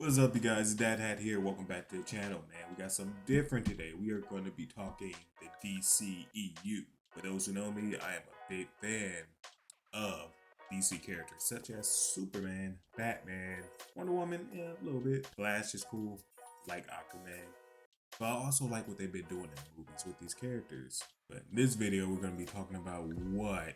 What's up, you guys? It's DaddHat here. Welcome back to the channel, man. We got something different today. We are going to be talking the DCEU. For those who know me, I am a big fan of DC characters such as Superman, Batman, Wonder Woman, yeah, a little bit. Flash is cool, like Aquaman. But I also like what they've been doing in the movies with these characters. But in this video, we're going to be talking about what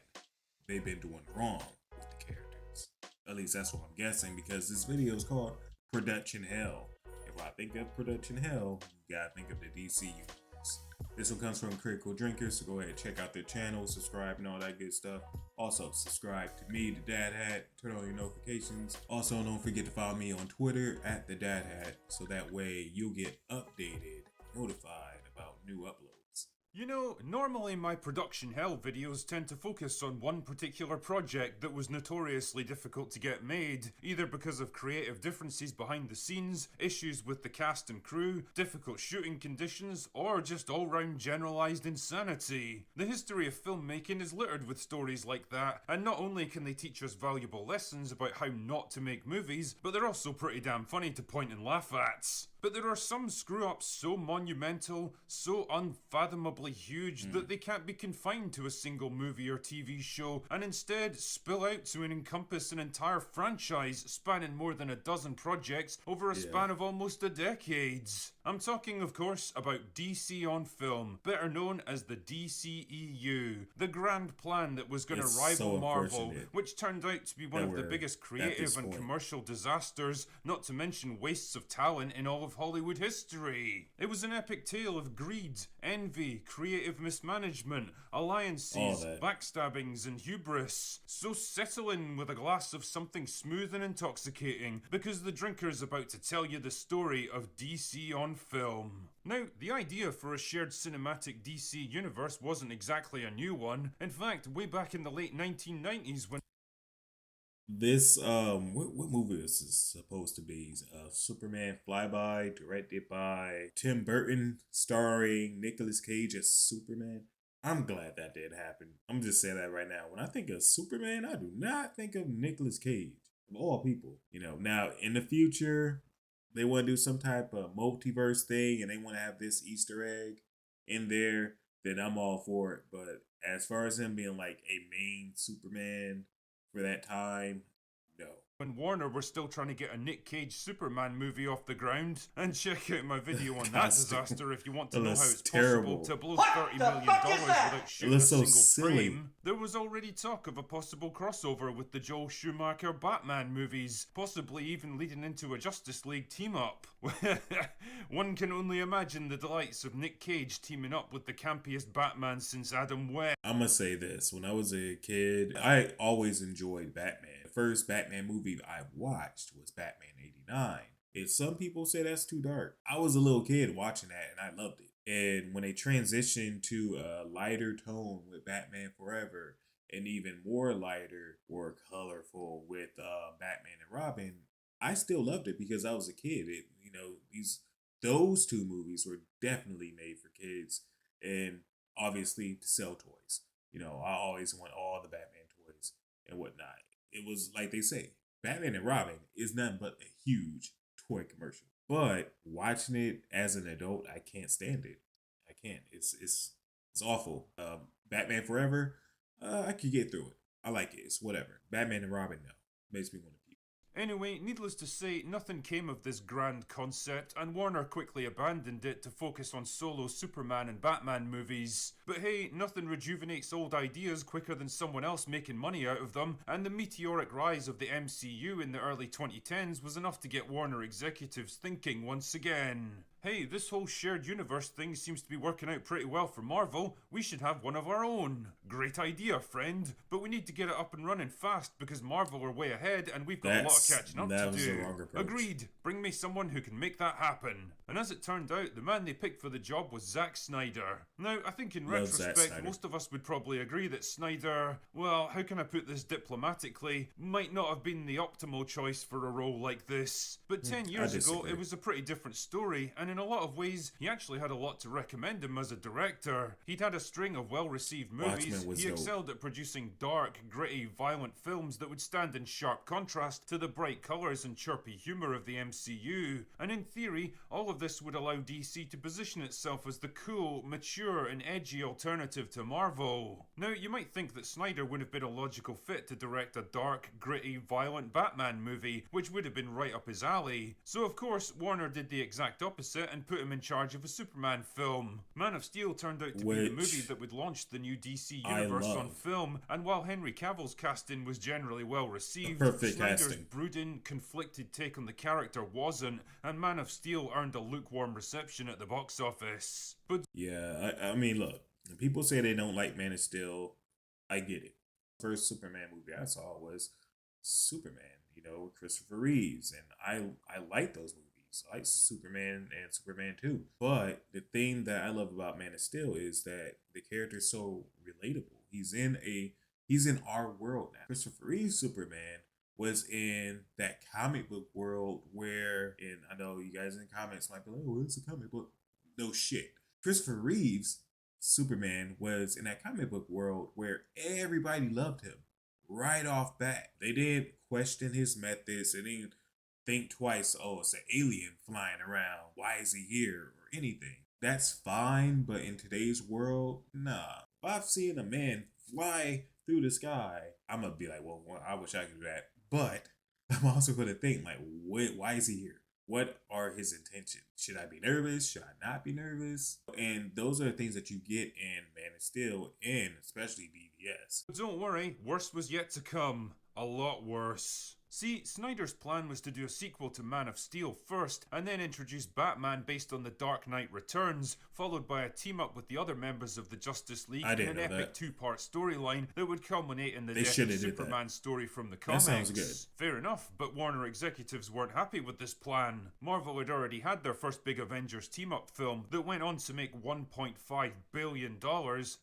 they've been doing wrong with the characters. At least that's what I'm guessing, because this video is called Production Hell. If I think of Production Hell, you gotta think of the DC universe. This one comes from Critical Drinkers, so go ahead and check out their channel, subscribe, and all that good stuff. Also, subscribe to me, the DaddHat, turn on your notifications. Also, don't forget to follow me on Twitter at the DaddHat, so that way you'll get updated, notified about new uploads. You know, normally my Production Hell videos tend to focus on one particular project that was notoriously difficult to get made, either because of creative differences behind the scenes, issues with the cast and crew, difficult shooting conditions, or just all-round generalized insanity. The history of filmmaking is littered with stories like that, and not only can they teach us valuable lessons about how not to make movies, but they're also pretty damn funny to point and laugh at. But there are some screw-ups so monumental, so unfathomably huge that they can't be confined to a single movie or TV show, and instead spill out to encompass an entire franchise spanning more than a dozen projects over a span of almost a decade. I'm talking, of course, about DC on Film, better known as the DCEU, the grand plan that was going to rival Marvel, which turned out to be one of the biggest creative and commercial disasters, not to mention wastes of talent in all of Hollywood history. It was an epic tale of greed, envy, creative mismanagement, alliances, backstabbings, and hubris. So settle in with a glass of something smooth and intoxicating, because the drinker's about to tell you the story of DC on Film. Now, the idea for a shared cinematic DC universe wasn't exactly a new one. In fact, way back in the late 1990s when This what movie is this supposed to be? Superman Flyby, directed by Tim Burton, starring Nicolas Cage as Superman. I'm glad that did happen. I'm just saying that right now. When I think of Superman, I do not think of Nicolas Cage, of all people. You know, now in the future, they want to do some type of multiverse thing and they want to have this Easter egg in there, then I'm all for it. But as far as him being like a main Superman for that time, no. When Warner were still trying to get a Nick Cage Superman movie off the ground. And check out my video on that disaster if you want to know how it's possible to blow $30 million without shooting a single frame. There was already talk of a possible crossover with the Joel Schumacher Batman movies, possibly even leading into a Justice League team-up. One can only imagine the delights of Nick Cage teaming up with the campiest Batman since Adam West. I'm gonna say this, when I was a kid, I always enjoyed Batman. The first Batman movie I watched was Batman '89. And some people say that's too dark. I was a little kid watching that and I loved it. And when they transitioned to a lighter tone with Batman Forever, and even more lighter, more colorful with Batman and Robin, I still loved it because I was a kid. Those two movies were definitely made for kids and obviously to sell toys. You know, I always want all the Batman toys and whatnot. It was like they say, Batman and Robin is nothing but a huge toy commercial. But watching it as an adult, I can't stand it. I can't. It's awful. Batman Forever, I could get through it. I like it. It's whatever. Batman and Robin, no. Makes me want to puke. Anyway, needless to say, nothing came of this grand concept, and Warner quickly abandoned it to focus on solo Superman and Batman movies. But hey, nothing rejuvenates old ideas quicker than someone else making money out of them, and the meteoric rise of the MCU in the early 2010s was enough to get Warner executives thinking once again. Hey, this whole shared universe thing seems to be working out pretty well for Marvel. We should have one of our own. Great idea, friend. But we need to get it up and running fast because Marvel are way ahead and we've got a lot of catching up to do. Agreed. Bring me someone who can make that happen. And as it turned out, the man they picked for the job was Zack Snyder. Now, I think in retrospect, most of us would probably agree that Snyder, well, how can I put this diplomatically, might not have been the optimal choice for a role like this. But 10 years ago, it was a pretty different story, and in a lot of ways, he actually had a lot to recommend him as a director. He'd had a string of well-received movies, Batman was he dope. excelled at producing dark, gritty, violent films that would stand in sharp contrast to the bright colours and chirpy humour of the MCU, and in theory, all of this would allow DC to position itself as the cool, mature, and edgy alternative to Marvel. Now, you might think that Snyder would have been a logical fit to direct a dark, gritty, violent Batman movie, which would have been right up his alley. So of course, Warner did the exact opposite and put him in charge of a Superman film. Man of Steel turned out to be the movie that would launch the new DC universe on film, and while Henry Cavill's casting was generally well received, Snyder's brooding, conflicted take on the character wasn't, and Man of Steel earned a lukewarm reception at the box office. But yeah, I mean, look, people say they don't like Man of Steel. I get it. First Superman movie I saw was Superman, you know, with Christopher Reeves, and I like those movies. I like Superman and Superman 2. But the thing that I love about Man of Steel is that the character is so relatable. He's in our world now. Christopher Reeves Superman was in that comic book world where, and I know you guys in the comments might be like, oh, it's a comic book. No shit. Christopher Reeves Superman was in that comic book world where everybody loved him right off bat. They didn't question his methods. They didn't think twice, oh, it's an alien flying around. Why is he here? Or anything. That's fine, but in today's world, nah. If I've seen a man fly through the sky, I'm going to be like, well, I wish I could do that. But I'm also going to think, like, why is he here? What are his intentions? Should I be nervous? Should I not be nervous? And those are the things that you get in Man of Steel and especially BVS. But don't worry, worse was yet to come. A lot worse. See, Snyder's plan was to do a sequel to Man of Steel first, and then introduce Batman based on The Dark Knight Returns, followed by a team-up with the other members of the Justice League in an epic two-part storyline that would culminate in the death of Superman's story from the comics. That sounds good. Fair enough, but Warner executives weren't happy with this plan. Marvel had already had their first big Avengers team-up film that went on to make $1.5 billion,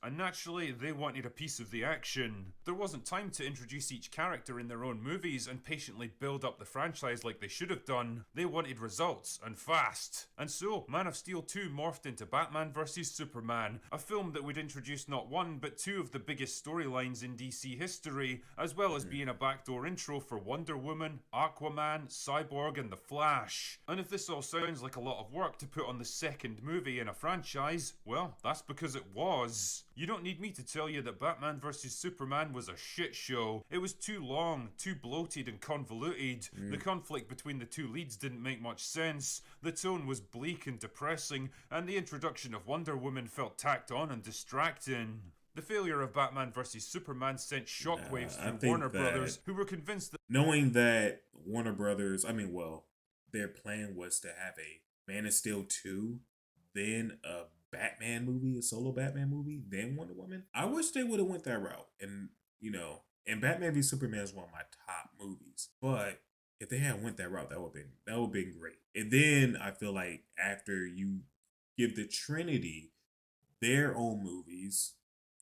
and naturally, they wanted a piece of the action. There wasn't time to introduce each character in their own movies and patiently build up the franchise like they should have done. They wanted results, and fast. And so, Man of Steel 2 morphed into Batman vs Superman, a film that would introduce not one but two of the biggest storylines in DC history, as well as being a backdoor intro for Wonder Woman, Aquaman, Cyborg, and The Flash. And if this all sounds like a lot of work to put on the second movie in a franchise, well, that's because it was. You don't need me to tell you that Batman vs Superman was a shit show. It was too long, too bloated and convoluted. The conflict between the two leads didn't make much sense. The tone was bleak and depressing, and the introduction of Wonder Woman felt tacked on and distracting. The failure of Batman vs Superman sent shockwaves through Warner Brothers, who were convinced that knowing that Warner Brothers, their plan was to have a Man of Steel 2, then a Batman movie, a solo Batman movie, then Wonder Woman. I wish they would have went that route. And, and Batman v Superman is one of my top movies. But if they had went that route, that would have been great. And then I feel like after you give the Trinity their own movies,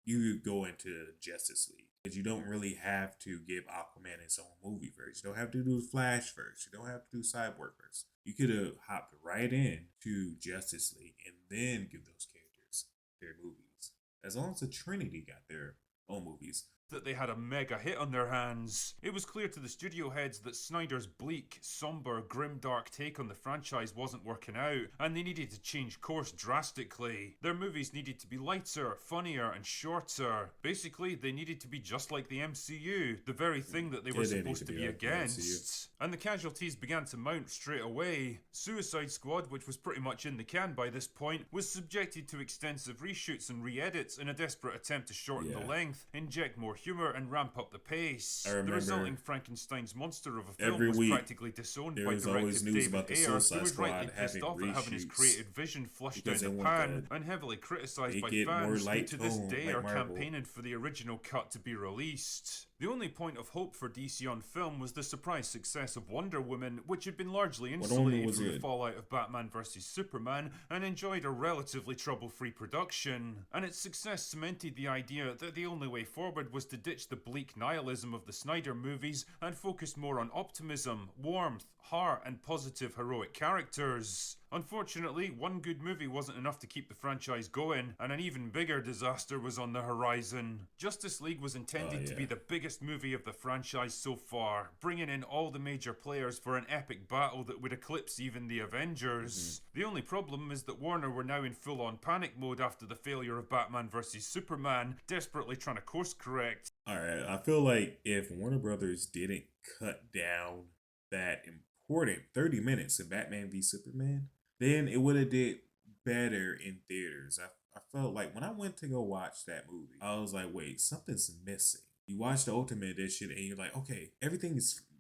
you go into Justice League. Because you don't really have to give Aquaman its own movie first. You don't have to do Flash first. You don't have to do Cyborg first. You could have hopped right in to Justice League and then give those characters their movies. As long as the Trinity got their own movies. That they had a mega hit on their hands. It was clear to the studio heads that Snyder's bleak, somber, grimdark take on the franchise wasn't working out, and they needed to change course drastically. Their movies needed to be lighter, funnier, and shorter. Basically, they needed to be just like the MCU, the very thing that they were supposed to be against. And the casualties began to mount straight away. Suicide Squad, which was pretty much in the can by this point, was subjected to extensive reshoots and re-edits in a desperate attempt to shorten the length, inject more humor, and ramp up the pace. The resulting Frankenstein's monster of a film was practically disowned by director David Ayer, who was rightly pissed off at having his creative vision flushed down the pan, and heavily criticised by fans who to this day are campaigning for the original cut to be released. The only point of hope for DC on film was the surprise success of Wonder Woman, which had been largely insulated from the fallout of Batman vs Superman and enjoyed a relatively trouble-free production. And its success cemented the idea that the only way forward was to ditch the bleak nihilism of the Snyder movies and focus more on optimism, warmth, heart, and positive heroic characters. Unfortunately, one good movie wasn't enough to keep the franchise going, and an even bigger disaster was on the horizon. Justice League was intended to be the biggest movie of the franchise so far, bringing in all the major players for an epic battle that would eclipse even the Avengers. The only problem is that Warner were now in full-on panic mode after the failure of Batman vs Superman, desperately trying to course correct. Alright, I feel like if Warner Brothers didn't cut down that important 30 minutes of Batman v Superman, then it would have did better in theaters. I felt like when I went to go watch that movie, I was like, wait, something's missing. You watch the Ultimate Edition and you're like, okay,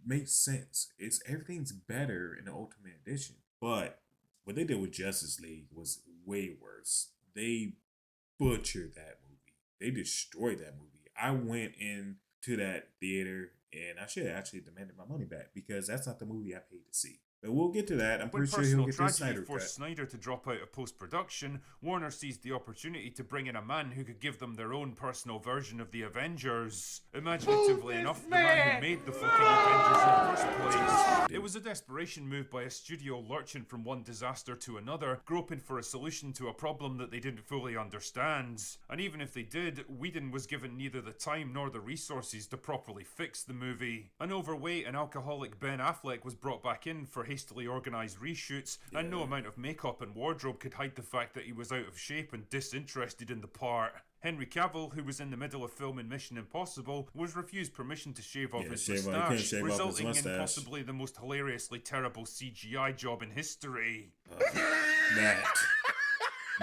makes sense. Everything's better in the Ultimate Edition. But what they did with Justice League was way worse. They butchered that movie. They destroyed that movie. I went into that theater and I should have actually demanded my money back because that's not the movie I paid to see. But we'll get to that. I'm pretty sure he'll get the Snyder cut. Forced Snyder to drop out of post-production, Warner seized the opportunity to bring in a man who could give them their own personal version of the Avengers. Imaginatively enough, the man who made the fucking Avengers in the first place. It was a desperation move by a studio lurching from one disaster to another, groping for a solution to a problem that they didn't fully understand. And even if they did, Whedon was given neither the time nor the resources to properly fix the movie. An overweight and alcoholic Ben Affleck was brought back in for hastily organised reshoots, and no amount of makeup and wardrobe could hide the fact that he was out of shape and disinterested in the part. Henry Cavill, who was in the middle of filming Mission Impossible, was refused permission to shave off his moustache, resulting in possibly the most hilariously terrible CGI job in history.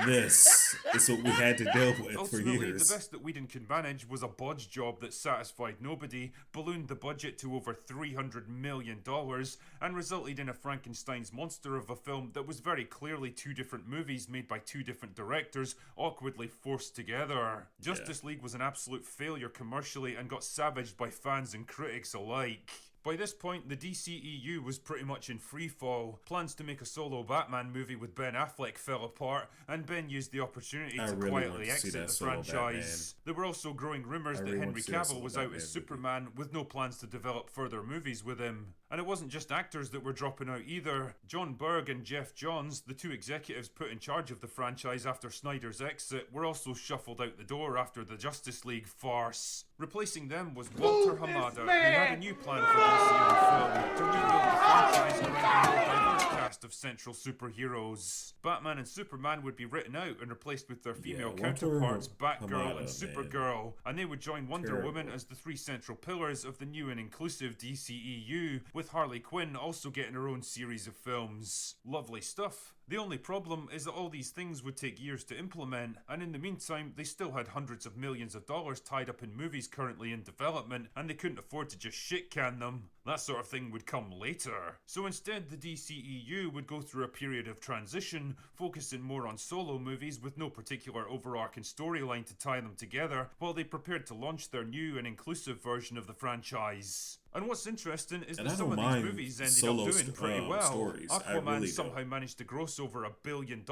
This is what we had to deal with Ultimately, for years. The best that Whedon could manage was a bodge job that satisfied nobody, ballooned the budget to over $300 million, and resulted in a Frankenstein's monster of a film that was very clearly two different movies made by two different directors, awkwardly forced together. Justice League was an absolute failure commercially and got savaged by fans and critics alike. By this point, the DCEU was pretty much in freefall. Plans to make a solo Batman movie with Ben Affleck fell apart, and Ben used the opportunity to quietly exit the franchise. There were also growing rumours that Henry Cavill was out as Superman, with no plans to develop further movies with him. And it wasn't just actors that were dropping out either. John Berg and Jeff Johns, the two executives put in charge of the franchise after Snyder's exit, were also shuffled out the door after the Justice League farce. Replacing them was Walter Hamada, who had a new plan for DCEU film to rebuild the franchise around a more diverse cast of central superheroes. Batman and Superman would be written out and replaced with their female counterparts Batgirl and Supergirl, and they would join Wonder Woman as the three central pillars of the new and inclusive DCEU, with Harley Quinn also getting her own series of films. Lovely stuff. The only problem is that all these things would take years to implement, and in the meantime, they still had hundreds of millions of dollars tied up in movies currently in development, and they couldn't afford to just shit-can them. That sort of thing would come later. So instead, the DCEU would go through a period of transition, focusing more on solo movies with no particular overarching storyline to tie them together, while they prepared to launch their new and inclusive version of the franchise. And what's interesting is that some of these movies ended up doing pretty well. Aquaman somehow managed to gross over $1 billion.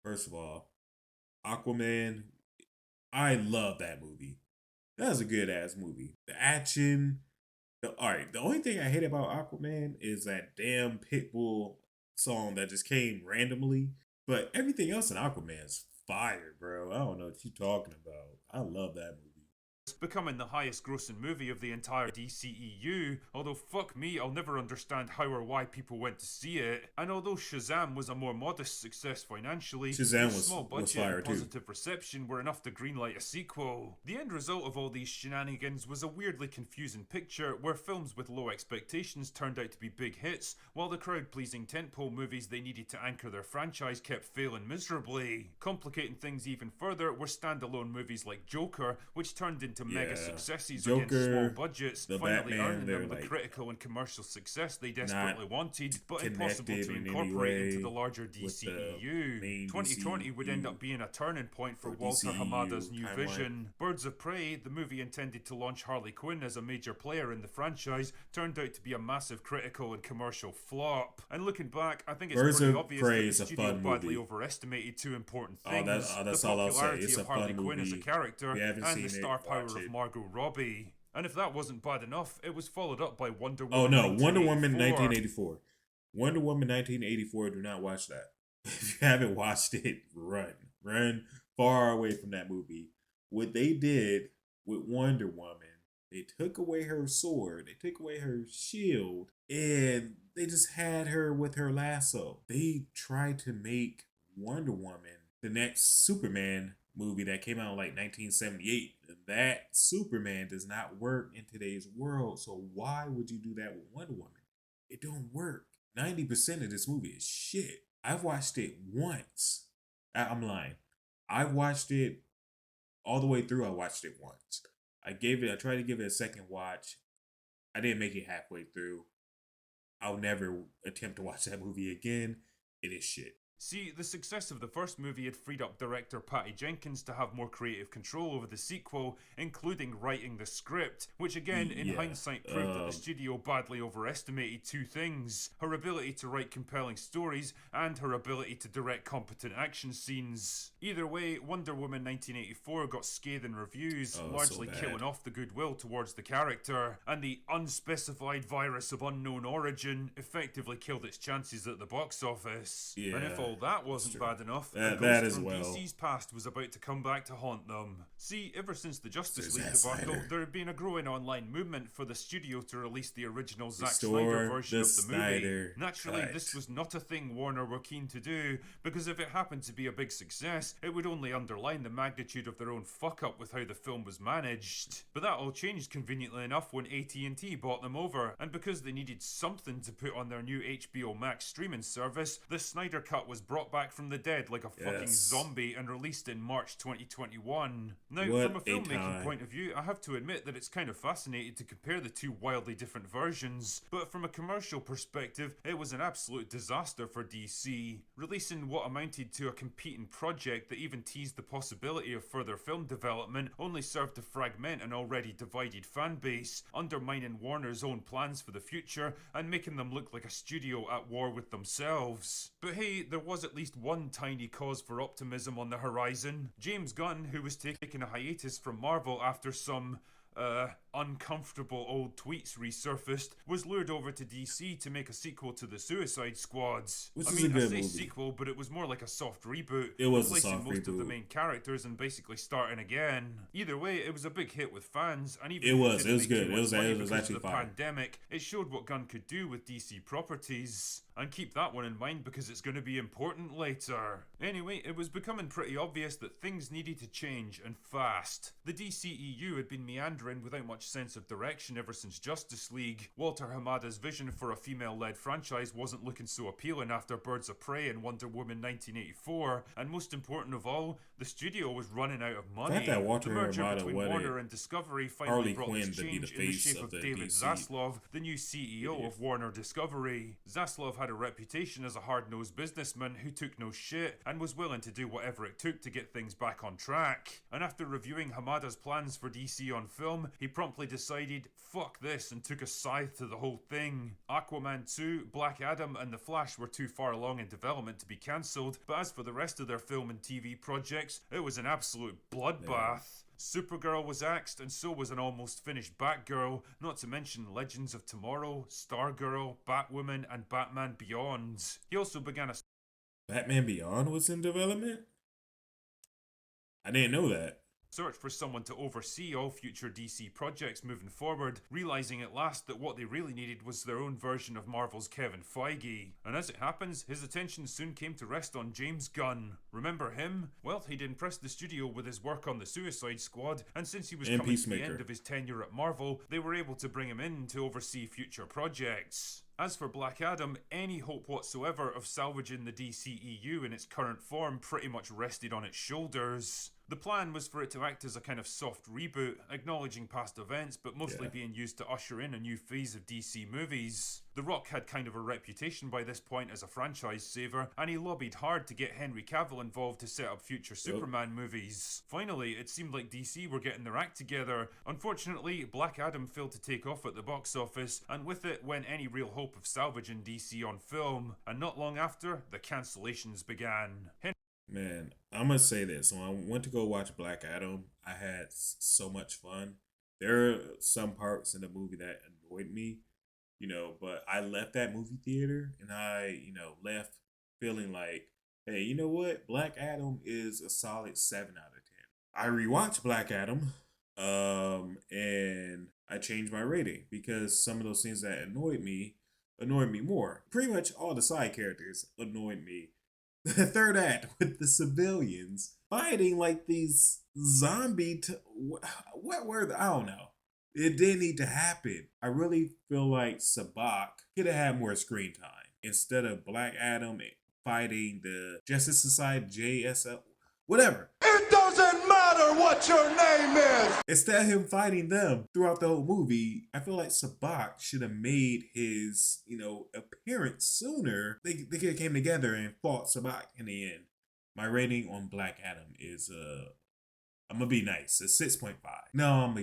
First of all, Aquaman, I love that movie. That was a good ass movie. The action. Alright, the only thing I hate about Aquaman is that damn Pitbull song that just came randomly. But everything else in Aquaman is fire, bro. I don't know what you're talking about. I love that movie. Becoming the highest grossing movie of the entire DCEU, although fuck me, I'll never understand how or why people went to see it. And although Shazam was a more modest success financially, small budget and positive reception were enough to greenlight a sequel. The end result of all these shenanigans was a weirdly confusing picture where films with low expectations turned out to be big hits, while the crowd-pleasing tentpole movies they needed to anchor their franchise kept failing miserably. Complicating things even further were standalone movies like Joker, which turned into mega successes against small budgets, finally earning them the critical and commercial success they desperately wanted, but impossible to incorporate into the larger DCEU. 2020 would end up being a turning point for Walter Hamada's new vision. Birds of Prey, the movie intended to launch Harley Quinn as a major player in the franchise, turned out to be a massive critical and commercial flop. And looking back, I think it's pretty obvious that the studio badly overestimated two important things: the popularity of Harley Quinn as a character and the star power of Margot Robbie. And if that wasn't bad enough, it was followed up by Wonder Woman. Wonder Woman 1984. Wonder Woman 1984, do not watch that. If you haven't watched it, run far away from that movie. What they did with Wonder Woman, they took away her sword, they took away her shield, and they just had her with her lasso. They tried to make Wonder Woman the next Superman movie that came out in like 1978. That Superman does not work in today's world. So why would you do that with Wonder Woman? It don't work. 90% of this movie is shit. I've watched it once. I'm lying. I've watched it all the way through. I watched it once. I tried to give it a second watch. I didn't make it halfway through. I'll never attempt to watch that movie again. It is shit. See, the success of the first movie had freed up director Patty Jenkins to have more creative control over the sequel, including writing the script, which again, in hindsight, proved that the studio badly overestimated two things: her ability to write compelling stories and her ability to direct competent action scenes. Either way, Wonder Woman 1984 got scathing reviews, largely killing off the goodwill towards the character, and the unspecified virus of unknown origin effectively killed its chances at the box office. Yeah. And if all that wasn't bad enough, that as from well. DC's past was about to come back to haunt them. See, ever since the Justice League debacle, there had been a growing online movement for the studio to release the original Zack Snyder version of the movie. Naturally, this was not a thing Warner were keen to do, because if it happened to be a big success, it would only underline the magnitude of their own fuck-up with how the film was managed. But that all changed conveniently enough when AT&T bought them over, and because they needed something to put on their new HBO Max streaming service, the Snyder Cut was brought back from the dead like a fucking zombie and released in March 2021. Now, from a filmmaking point of view, I have to admit that it's kind of fascinating to compare the two wildly different versions, but from a commercial perspective, it was an absolute disaster for DC. Releasing what amounted to a competing project that even teased the possibility of further film development only served to fragment an already divided fan base, undermining Warner's own plans for the future and making them look like a studio at war with themselves. But hey, there was at least one tiny cause for optimism on the horizon. James Gunn, who was taking a hiatus from Marvel after some uncomfortable old tweets resurfaced, was lured over to DC to make a sequel to the Suicide Squads. Which is a good movie. Sequel, but it was more like a soft reboot. It was replacing a soft most reboot of the main characters and basically starting again. Either way, it was a big hit with fans, and even it was good. It was actually the fine. Pandemic, it showed what Gunn could do with DC properties. And keep that one in mind because it's going to be important later. Anyway, it was becoming pretty obvious that things needed to change, and fast. The DCEU had been meandering without much sense of direction ever since Justice League. Walter Hamada's vision for a female-led franchise wasn't looking so appealing after Birds of Prey and Wonder Woman 1984, and most important of all, the studio was running out of money. That Walter the merger Hamada between Warner and Discovery finally Harley brought Quinn this to be change the in the face shape of of the David DC. Zaslav, the new CEO of Warner Discovery. Zaslav had a reputation as a hard-nosed businessman who took no shit and was willing to do whatever it took to get things back on track. And after reviewing Hamada's plans for DC on film, he promptly decided, fuck this, and took a scythe to the whole thing. Aquaman 2, Black Adam and The Flash were too far along in development to be cancelled, but as for the rest of their film and TV projects, it was an absolute bloodbath. Supergirl was axed, and so was an almost finished Batgirl, not to mention Legends of Tomorrow, Stargirl, Batwoman, and Batman Beyond. He also began a Batman Beyond was in development? I didn't know that. search for someone to oversee all future DC projects moving forward, realizing at last that what they really needed was their own version of Marvel's Kevin Feige. And as it happens, his attention soon came to rest on James Gunn. Remember him? Well, he'd impressed the studio with his work on the Suicide Squad, and since he was coming to the end of his tenure at Marvel, they were able to bring him in to oversee future projects. As for Black Adam, any hope whatsoever of salvaging the DCEU in its current form pretty much rested on its shoulders. The plan was for it to act as a kind of soft reboot, acknowledging past events but mostly being used to usher in a new phase of DC movies. The Rock had kind of a reputation by this point as a franchise saver, and he lobbied hard to get Henry Cavill involved to set up future Superman movies. Finally, it seemed like DC were getting their act together. Unfortunately, Black Adam failed to take off at the box office, and with it went any real hope of salvaging DC on film, and not long after, the cancellations began. Man, I'm gonna say this. When I went to go watch Black Adam, I had so much fun. There are some parts in the movie that annoyed me, but I left that movie theater and I, left feeling like Hey, you know what? Black Adam is a solid 7 out of 10. I rewatched Black Adam, and I changed my rating because some of those things that annoyed me more. Pretty much all the side characters annoyed me. The third act with the civilians fighting like these what were I don't know. It didn't need to happen. I really feel like Sabak could have had more screen time instead of Black Adam fighting the Justice Society, JSL, whatever. It doesn't matter what your name is! Instead of him fighting them throughout the whole movie, I feel like Sabak should have made his, appearance sooner. They could have came together and fought Sabak in the end. My rating on Black Adam is I'm gonna be nice. It's 6.5. No,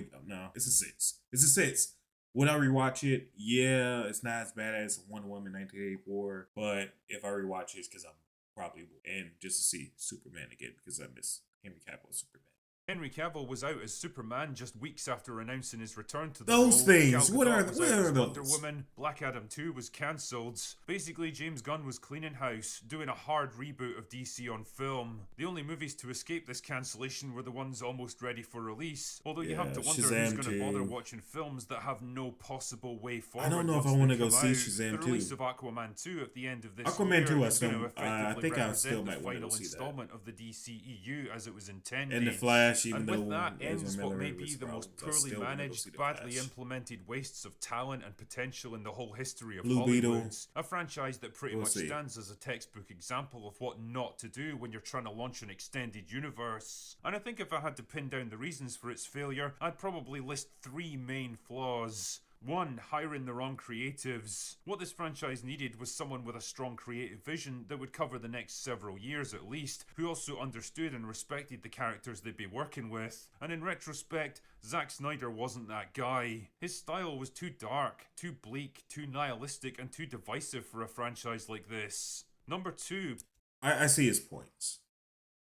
it's a 6. It's a 6. Would I rewatch it? Yeah, it's not as bad as Wonder Woman 1984. But if I rewatch it, it's because I'm probably will. And just to see Superman again because I miss Henry Cavill as Superman. Henry Cavill was out as Superman just weeks after announcing his return to the Those role. things, Gal what Gadot are was what out are as those? Wonder Woman. Black Adam 2 was cancelled. Basically, James Gunn was cleaning house, doing a hard reboot of DC on film. The only movies to escape this cancellation were the ones almost ready for release. Although you have to wonder Shazam who's going to bother 2. watching films that have no possible way forward. I don't know if I want to go see Shazam The 2. release of Aquaman 2 at the end of this Aquaman year 2, is going to I think I still represent the might want to final go see that. installment of the DCEU as it was intended. And the Flash, even and though with that Ezra ends what Miller may was be the most problems, I poorly still wanna go managed, see the badly Flash. implemented wastes of talent and potential in the whole history of Blue Hollywood. Beetle. A franchise that pretty We'll much see. stands as a textbook example of what not to do when you're trying to launch an extended universe. And I think if I had to pin down the reasons for its failure, I'd probably list 3 main flaws. 1. Hiring the wrong creatives. What this franchise needed was someone with a strong creative vision that would cover the next several years at least, who also understood and respected the characters they'd be working with. And in retrospect, Zack Snyder wasn't that guy. His style was too dark, too bleak, too nihilistic, and too divisive for a franchise like this. Number 2. I see his points.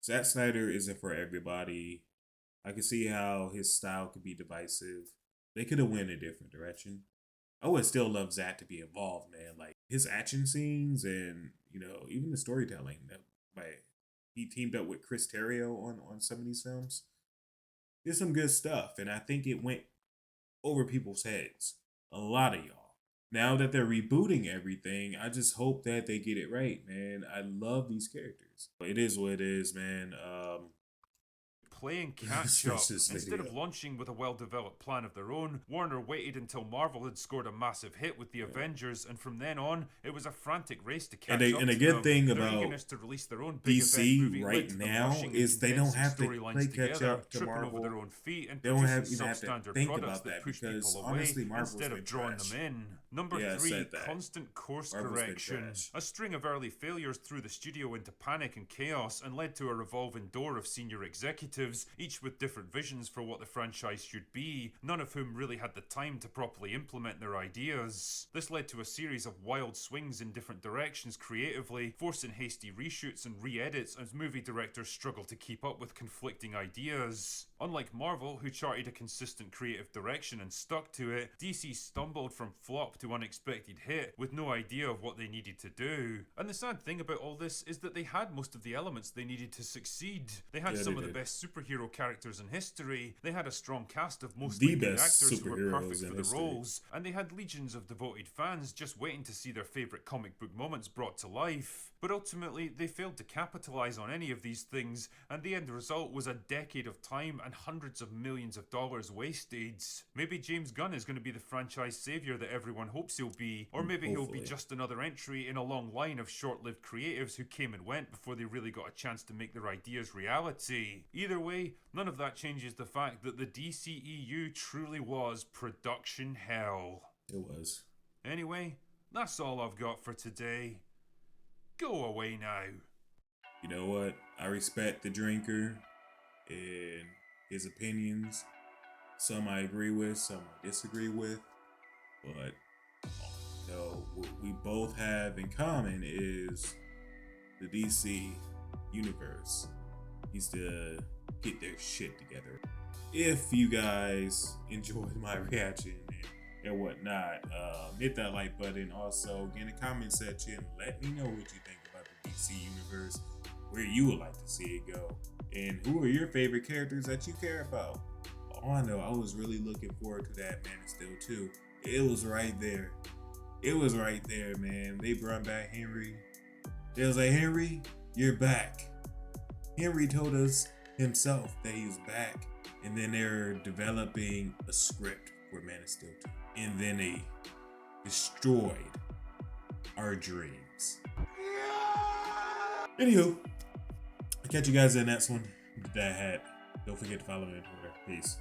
Zack Snyder isn't for everybody. I can see how his style could be divisive. They could have went a different direction. I would still love Zack to be involved, man. Like his action scenes and even the storytelling. Like he teamed up with Chris Terrio on some of these films. Did some good stuff, and I think it went over people's heads. A lot of y'all. Now that they're rebooting everything, I just hope that they get it right, man. I love these characters. But it is what it is, man. Playing catch up. This Instead of video. launching with a well-developed plan of their own, Warner waited until Marvel had scored a massive hit with the Avengers, and from then on, it was a frantic race to catch up. And a to good them. thing Their about eagerness to release their own big event DC movie led right to them now rushing is and they don't condensing have to storylines play catch together, up to tripping Marvel. over their own feet, and They don't producing even have to substandard think products about that push because people away honestly, Marvel's instead of been drawing trash. them in. Number Yeah, I 3, said that. constant course Marvel's been correction. trash. A string of early failures threw the studio into panic and chaos and led to a revolving door of senior executives, each with different visions for what the franchise should be, none of whom really had the time to properly implement their ideas. This led to a series of wild swings in different directions creatively, forcing hasty reshoots and re-edits as movie directors struggled to keep up with conflicting ideas. Unlike Marvel, who charted a consistent creative direction and stuck to it, DC stumbled from flop to unexpected hit with no idea of what they needed to do. And the sad thing about all this is that they had most of the elements they needed to succeed. They had some of the best superhero characters in history, they had a strong cast of mostly good actors who were perfect for the roles, and they had legions of devoted fans just waiting to see their favourite comic book moments brought to life. But ultimately, they failed to capitalise on any of these things, and the end result was a decade of time and hundreds of millions of dollars wasted. Maybe James Gunn is going to be the franchise saviour that everyone hopes he'll be, or maybe he'll be just another entry in a long line of short-lived creatives who came and went before they really got a chance to make their ideas reality. Either way, none of that changes the fact that the DCEU truly was production hell. It was. Anyway, that's all I've got for today. Go away now. You know what? I respect the drinker and his opinions. Some I agree with, some I disagree with. But what we both have in common is the DC universe needs to get their shit together. If you guys enjoyed my reaction and whatnot, hit that like button. Also, get in the comment section. Let me know what you think about the DC universe. where you would like to see it go, and who are your favorite characters that you care about. All I know, I was really looking forward to that Man of Steel 2. It was right there. It was right there, man. They brought back Henry. They was like, Henry, you're back. Henry told us himself that he was back. And then they're developing a script for Man of Steel 2. And then they destroyed our dreams. Anywho, I'll catch you guys in the next one. DaddHat. Don't forget to follow me on Twitter. Peace.